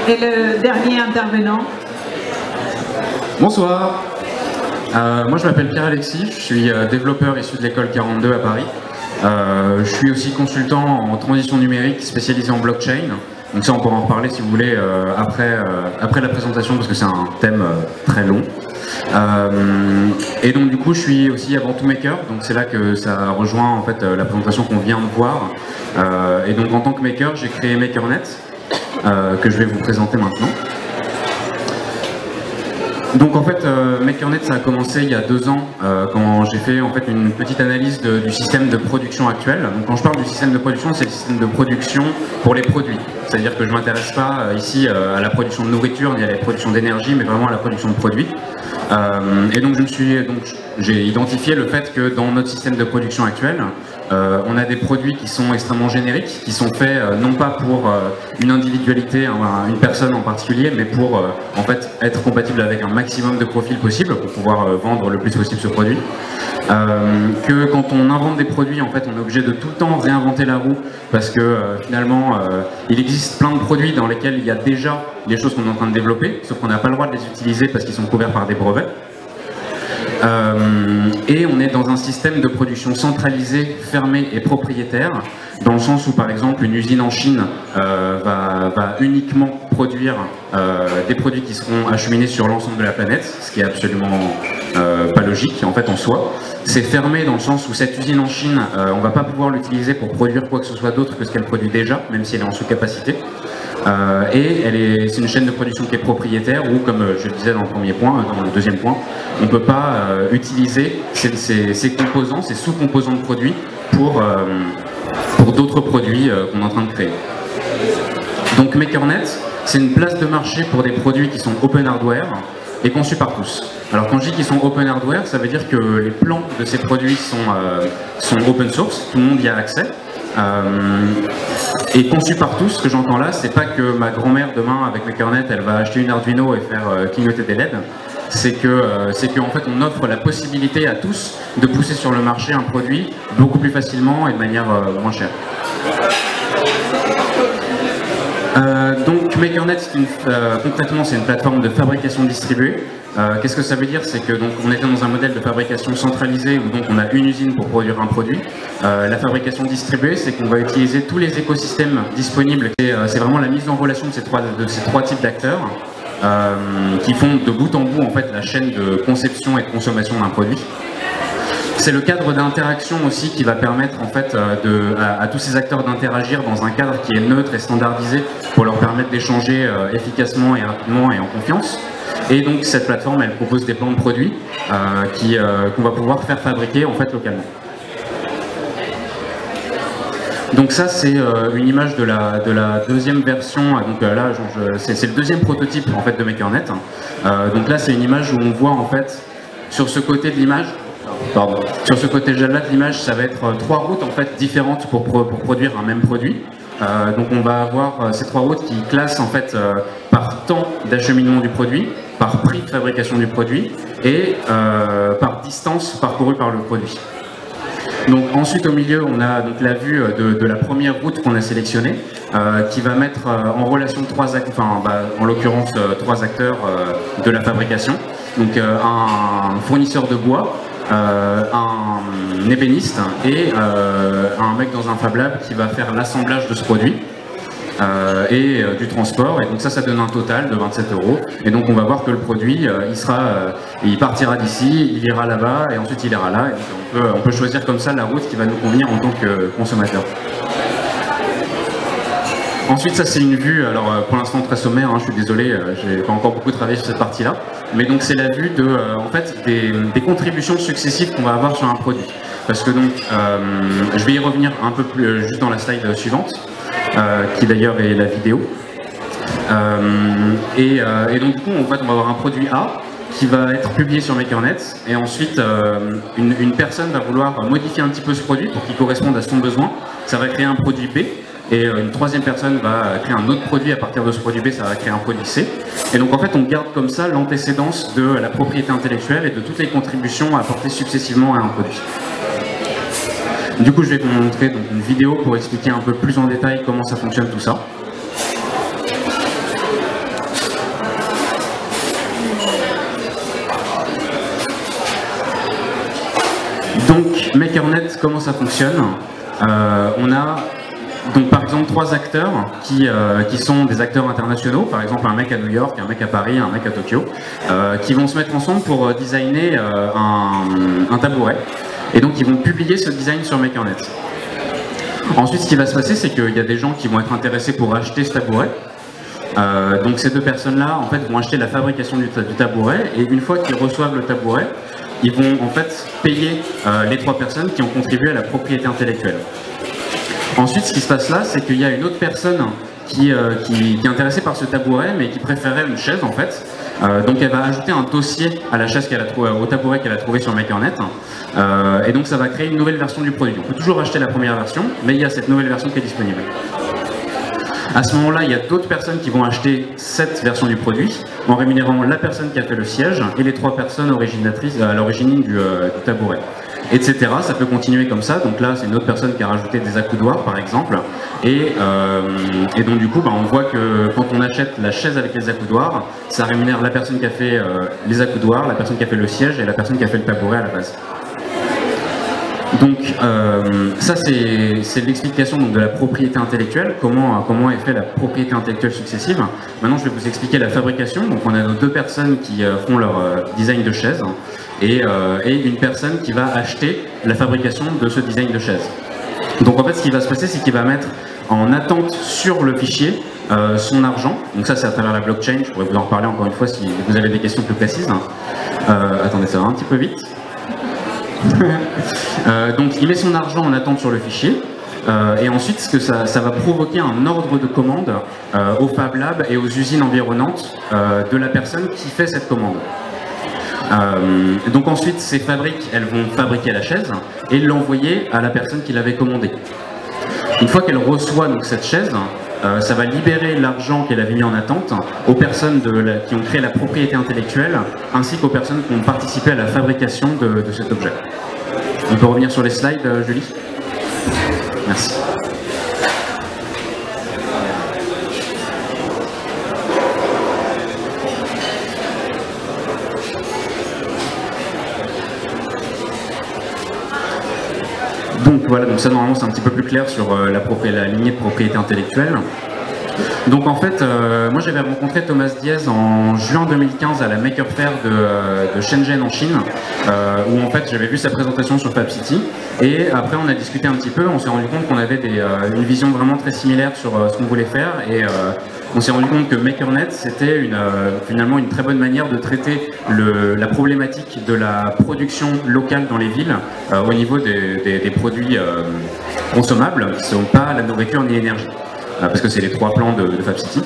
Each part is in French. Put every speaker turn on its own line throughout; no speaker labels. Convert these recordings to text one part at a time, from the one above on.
Et le dernier intervenant.
Bonsoir. Moi je m'appelle Pierre-Alexis, je suis développeur issu de l'école 42 à Paris. Je suis aussi consultant en transition numérique spécialisé en blockchain. Donc ça on pourra en reparler si vous voulez après la présentation parce que c'est un thème très long. Et donc du coup je suis aussi avant tout maker, donc c'est là que ça rejoint en fait la présentation qu'on vient de voir. Et donc en tant que maker j'ai créé MakerNet que je vais vous présenter maintenant. Donc en fait, MakerNet ça a commencé il y a 2 ans quand j'ai fait en fait une petite analyse du système de production actuel. Donc quand je parle du système de production, c'est le système de production pour les produits. C'est-à-dire que je ne m'intéresse pas ici à la production de nourriture ni à la production d'énergie, mais vraiment à la production de produits. Et donc j'ai identifié le fait que dans notre système de production actuel, on a des produits qui sont extrêmement génériques, qui sont faits non pas pour une individualité, une personne en particulier, mais pour en fait être compatible avec un maximum de profils possible pour pouvoir vendre le plus possible ce produit. Que quand on invente des produits, en fait, on est obligé de tout le temps réinventer la roue parce que finalement, il existe plein de produits dans lesquels il y a déjà des choses qu'on est en train de développer, sauf qu'on n'a pas le droit de les utiliser parce qu'ils sont couverts par des brevets. Et on est dans un système de production centralisé, fermé et propriétaire, dans le sens où par exemple une usine en Chine va uniquement produire des produits qui seront acheminés sur l'ensemble de la planète, ce qui est absolument pas logique en fait en soi. C'est fermé dans le sens où cette usine en Chine, on va pas pouvoir l'utiliser pour produire quoi que ce soit d'autre que ce qu'elle produit déjà, même si elle est en sous-capacité. Et c'est une chaîne de production qui est propriétaire où, comme je le disais dans le premier point, dans le deuxième point, on ne peut pas utiliser ces composants, ces sous-composants de produits pour d'autres produits qu'on est en train de créer. Donc MakerNet, c'est une place de marché pour des produits qui sont open hardware et conçus par tous. Alors quand je dis qu'ils sont open hardware, ça veut dire que les plans de ces produits sont open source, tout le monde y a accès. Et conçu par tous, ce que j'entends là, c'est pas que ma grand-mère demain avec MakerNet elle va acheter une Arduino et faire clignoter des LED, c'est qu'en fait on offre la possibilité à tous de pousser sur le marché un produit beaucoup plus facilement et de manière moins chère. Donc MakerNet, concrètement c'est une plateforme de fabrication distribuée. Qu'est-ce que ça veut dire? C'est que donc on était dans un modèle de fabrication centralisé où donc on a une usine pour produire un produit. La fabrication distribuée, c'est qu'on va utiliser tous les écosystèmes disponibles. C'est vraiment la mise en relation de ces trois types d'acteurs qui font de bout en bout en fait la chaîne de conception et de consommation d'un produit. C'est le cadre d'interaction aussi qui va permettre en fait à tous ces acteurs d'interagir dans un cadre qui est neutre et standardisé pour leur permettre d'échanger efficacement et rapidement et en confiance. Et donc cette plateforme elle propose des plans de produits qu'on va pouvoir faire fabriquer en fait localement. Donc ça c'est une image de la deuxième version, donc là c'est le deuxième prototype en fait de MakerNet. Donc là c'est une image où on voit en fait sur ce côté de l'image, sur ce côté-là de l'image, ça va être 3 routes en fait différentes pour produire un même produit. Donc on va avoir ces 3 routes qui classent en fait par temps d'acheminement du produit, par prix de fabrication du produit et par distance parcourue par le produit. Donc ensuite au milieu on a donc la vue de la première route qu'on a sélectionnée qui va mettre en relation 3 acteurs, en l'occurrence 3 acteurs de la fabrication. Donc un fournisseur de bois, un ébéniste et un mec dans un Fab Lab qui va faire l'assemblage de ce produit et du transport. Et donc ça donne un total de 27 €. Et donc on va voir que le produit, il partira d'ici, il ira là-bas et ensuite il ira là. Et donc on peut choisir comme ça la route qui va nous convenir en tant que consommateur. Ensuite, ça c'est une vue, alors pour l'instant très sommaire, hein, je suis désolé, j'ai pas encore beaucoup travaillé sur cette partie-là, mais donc c'est la vue de, en fait, des contributions successives qu'on va avoir sur un produit. Parce que donc, je vais y revenir un peu plus juste dans la slide suivante, qui d'ailleurs est la vidéo. Et donc du coup, en fait, on va avoir un produit A qui va être publié sur MakerNet, et ensuite une personne va vouloir modifier un petit peu ce produit pour qu'il corresponde à son besoin. Ça va créer un produit B. Et une troisième personne va créer un autre produit à partir de ce produit B, ça va créer un produit C. Et donc en fait on garde comme ça l'antécédence de la propriété intellectuelle et de toutes les contributions apportées successivement à un produit. Du coup je vais vous montrer donc, une vidéo pour expliquer un peu plus en détail comment ça fonctionne tout ça. MakerNet, comment ça fonctionne? On a donc par exemple 3 acteurs qui sont des acteurs internationaux, par exemple un mec à New York, un mec à Paris, un mec à Tokyo, qui vont se mettre ensemble pour designer un tabouret. Et donc ils vont publier ce design sur MakerNet. Ensuite, ce qui va se passer, c'est qu'il y a des gens qui vont être intéressés pour acheter ce tabouret. Donc ces 2 personnes-là, en fait, vont acheter la fabrication du tabouret, et une fois qu'ils reçoivent le tabouret, ils vont en fait payer les 3 personnes qui ont contribué à la propriété intellectuelle. Ensuite, ce qui se passe là, c'est qu'il y a une autre personne qui est intéressée par ce tabouret, mais qui préférait une chaise en fait. Donc elle va ajouter un dossier à la chaise qu'elle a trouvé, au tabouret qu'elle a trouvé sur MakerNet. Et donc ça va créer une nouvelle version du produit. On peut toujours acheter la première version, mais il y a cette nouvelle version qui est disponible. À ce moment-là, il y a d'autres personnes qui vont acheter cette version du produit en rémunérant la personne qui a fait le siège et les 3 personnes originatrices à l'origine du tabouret, etc. Ça peut continuer comme ça. Donc là, c'est une autre personne qui a rajouté des accoudoirs, par exemple. Et donc du coup, on voit que quand on achète la chaise avec les accoudoirs, ça rémunère la personne qui a fait les accoudoirs, la personne qui a fait le siège et la personne qui a fait le tabouret à la base. Donc ça c'est l'explication de la propriété intellectuelle, comment est fait la propriété intellectuelle successive. Maintenant je vais vous expliquer la fabrication. Donc on a nos 2 personnes qui font leur design de chaise et une personne qui va acheter la fabrication de ce design de chaise. Donc en fait ce qui va se passer, c'est qu'il va mettre en attente sur le fichier son argent. Donc ça c'est à travers la blockchain, je pourrais vous en reparler encore une fois si vous avez des questions plus précises. Attendez, ça va un petit peu vite. Donc il met son argent en attente sur le fichier et ensuite ce que ça va provoquer un ordre de commande au Fab Lab et aux usines environnantes de la personne qui fait cette commande. Donc ensuite ces fabriques, elles vont fabriquer la chaise et l'envoyer à la personne qui l'avait commandée. Une fois qu'elle reçoit donc cette chaise, ça va libérer l'argent qu'elle avait mis en attente aux personnes qui ont créé la propriété intellectuelle, ainsi qu'aux personnes qui ont participé à la fabrication de cet objet. On peut revenir sur les slides, Julie? Merci. Donc voilà, donc ça normalement c'est un petit peu plus clair sur la lignée de propriété intellectuelle. Donc en fait, moi j'avais rencontré Thomas Diez en juin 2015 à la Maker Faire de Shenzhen en Chine, où en fait j'avais vu sa présentation sur FabCity, et après on a discuté un petit peu, on s'est rendu compte qu'on avait une vision vraiment très similaire sur ce qu'on voulait faire, et on s'est rendu compte que MakerNet c'était finalement une très bonne manière de traiter la problématique de la production locale dans les villes au niveau des produits consommables, qui ne sont pas la nourriture ni l'énergie. Parce que c'est les 3 plans de FabCity.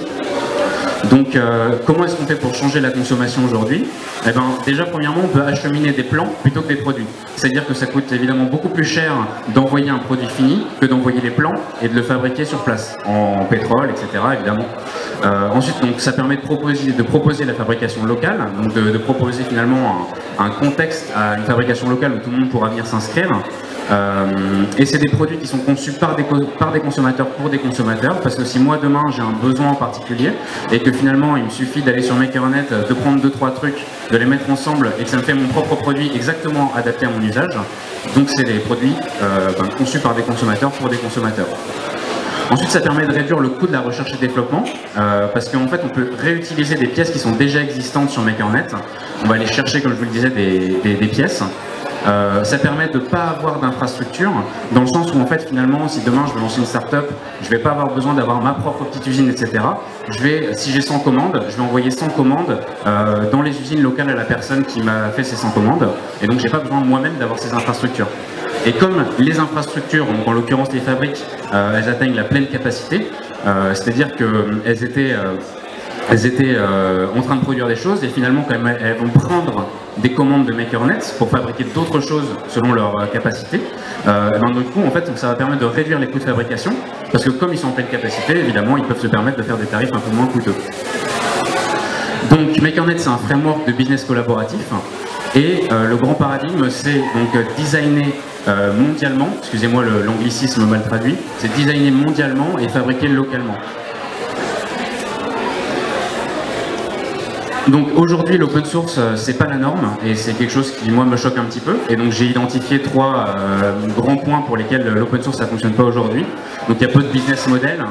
Donc comment est-ce qu'on fait pour changer la consommation aujourd'hui? Eh ben, déjà premièrement on peut acheminer des plans plutôt que des produits. C'est-à-dire que ça coûte évidemment beaucoup plus cher d'envoyer un produit fini que d'envoyer les plans et de le fabriquer sur place, en pétrole, etc. évidemment. Ensuite donc, ça permet de proposer la fabrication locale, donc de proposer finalement un contexte à une fabrication locale où tout le monde pourra venir s'inscrire. Et c'est des produits qui sont conçus par des consommateurs pour des consommateurs, parce que si moi demain j'ai un besoin en particulier et que finalement il me suffit d'aller sur MakerNet, de prendre 2-3 trucs, de les mettre ensemble et que ça me fait mon propre produit exactement adapté à mon usage, donc c'est des produits conçus par des consommateurs pour des consommateurs. Ensuite, ça permet de réduire le coût de la recherche et développement, parce qu'en fait, on peut réutiliser des pièces qui sont déjà existantes sur MakerNet. On va aller chercher, comme je vous le disais, des pièces. Ça permet de ne pas avoir d'infrastructure, dans le sens où en fait finalement si demain je veux lancer une start-up, je ne vais pas avoir besoin d'avoir ma propre petite usine, etc. Si j'ai 100 commandes, je vais envoyer 100 commandes dans les usines locales à la personne qui m'a fait ces 100 commandes, et donc j'ai pas besoin moi-même d'avoir ces infrastructures. Et comme les infrastructures, donc en l'occurrence les fabriques, elles atteignent la pleine capacité, c'est-à-dire qu'elles étaient en train de produire des choses et finalement quand elles vont prendre des commandes de MakerNet pour fabriquer d'autres choses selon leur capacité, du coup en fait ça va permettre de réduire les coûts de fabrication, parce que comme ils sont en pleine capacité, évidemment ils peuvent se permettre de faire des tarifs un peu moins coûteux. Donc MakerNet c'est un framework de business collaboratif, et le grand paradigme c'est donc designer mondialement, excusez-moi l'anglicisme mal traduit, c'est designer mondialement et fabriquer localement. Donc aujourd'hui, l'open source, c'est pas la norme et c'est quelque chose qui, moi, me choque un petit peu. Et donc j'ai identifié 3 grands points pour lesquels l'open source, ça fonctionne pas aujourd'hui. Donc il y a peu de business model,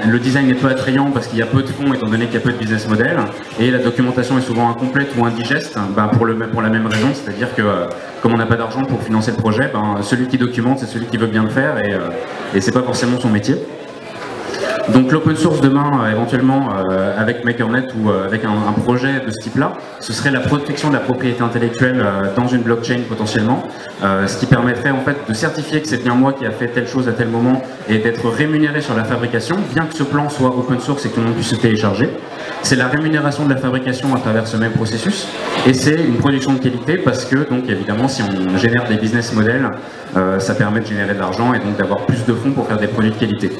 le design est peu attrayant parce qu'il y a peu de fonds étant donné qu'il y a peu de business model, et la documentation est souvent incomplète ou indigeste, pour la même raison, c'est-à-dire que comme on n'a pas d'argent pour financer le projet, celui qui documente, c'est celui qui veut bien le faire et c'est pas forcément son métier. Donc l'open source demain, éventuellement avec MakerNet ou avec un projet de ce type-là, ce serait la protection de la propriété intellectuelle dans une blockchain potentiellement, ce qui permettrait en fait de certifier que c'est bien moi qui a fait telle chose à tel moment et d'être rémunéré sur la fabrication, bien que ce plan soit open source et que tout le monde puisse se télécharger. C'est la rémunération de la fabrication à travers ce même processus et c'est une production de qualité parce que donc évidemment si on génère des business models, ça permet de générer de l'argent et donc d'avoir plus de fonds pour faire des produits de qualité.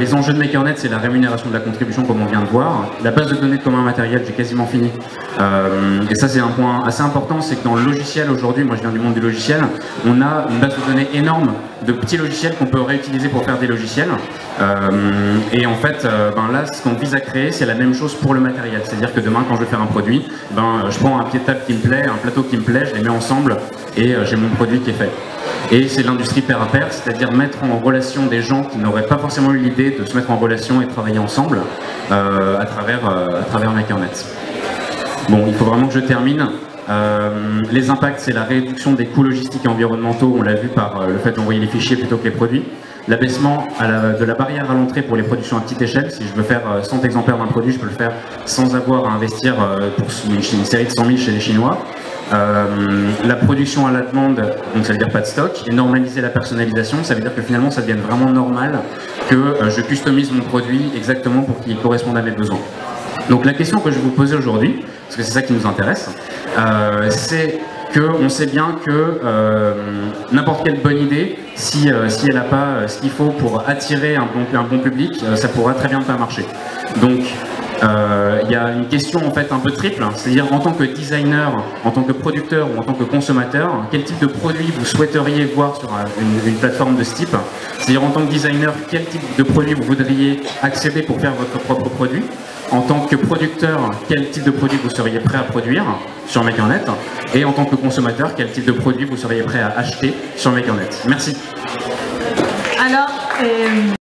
Les enjeux de MakerNet, c'est la rémunération de la contribution comme on vient de voir. La base de données de commun matériel, j'ai quasiment fini. Et ça c'est un point assez important, c'est que dans le logiciel aujourd'hui, moi je viens du monde du logiciel, on a une base de données énorme de petits logiciels qu'on peut réutiliser pour faire des logiciels. Et en fait, là, ce qu'on vise à créer, c'est la même chose pour le matériel. C'est-à-dire que demain, quand je vais faire un produit, je prends un pied de table qui me plaît, un plateau qui me plaît, je les mets ensemble et j'ai mon produit qui est fait. Et c'est l'industrie pair à pair, c'est-à-dire mettre en relation des gens qui n'auraient pas forcément eu l'idée de se mettre en relation et de travailler ensemble à travers MakerNet. Bon, il faut vraiment que je termine. Les impacts, c'est la réduction des coûts logistiques et environnementaux, on l'a vu par le fait d'envoyer les fichiers plutôt que les produits. L'abaissement de la barrière à l'entrée pour les productions à petite échelle. Si je veux faire 100 exemplaires d'un produit, je peux le faire sans avoir à investir pour une série de 100 000 chez les Chinois. La production à la demande, donc ça veut dire pas de stock, et normaliser la personnalisation, ça veut dire que finalement ça devienne vraiment normal que je customise mon produit exactement pour qu'il corresponde à mes besoins. Donc la question que je vais vous poser aujourd'hui, parce que c'est ça qui nous intéresse, c'est qu'on sait bien que n'importe quelle bonne idée, si elle n'a pas ce qu'il faut pour attirer un bon public, ça pourra très bien ne pas marcher. Donc il y a une question en fait un peu triple, c'est-à-dire en tant que designer, en tant que producteur ou en tant que consommateur, quel type de produit vous souhaiteriez voir sur une plateforme de ce type? C'est-à-dire en tant que designer, quel type de produit vous voudriez accéder pour faire votre propre produit? En tant que producteur, quel type de produit vous seriez prêt à produire sur MakerNet? Et en tant que consommateur, quel type de produit vous seriez prêt à acheter sur MakerNet? Merci.
Alors,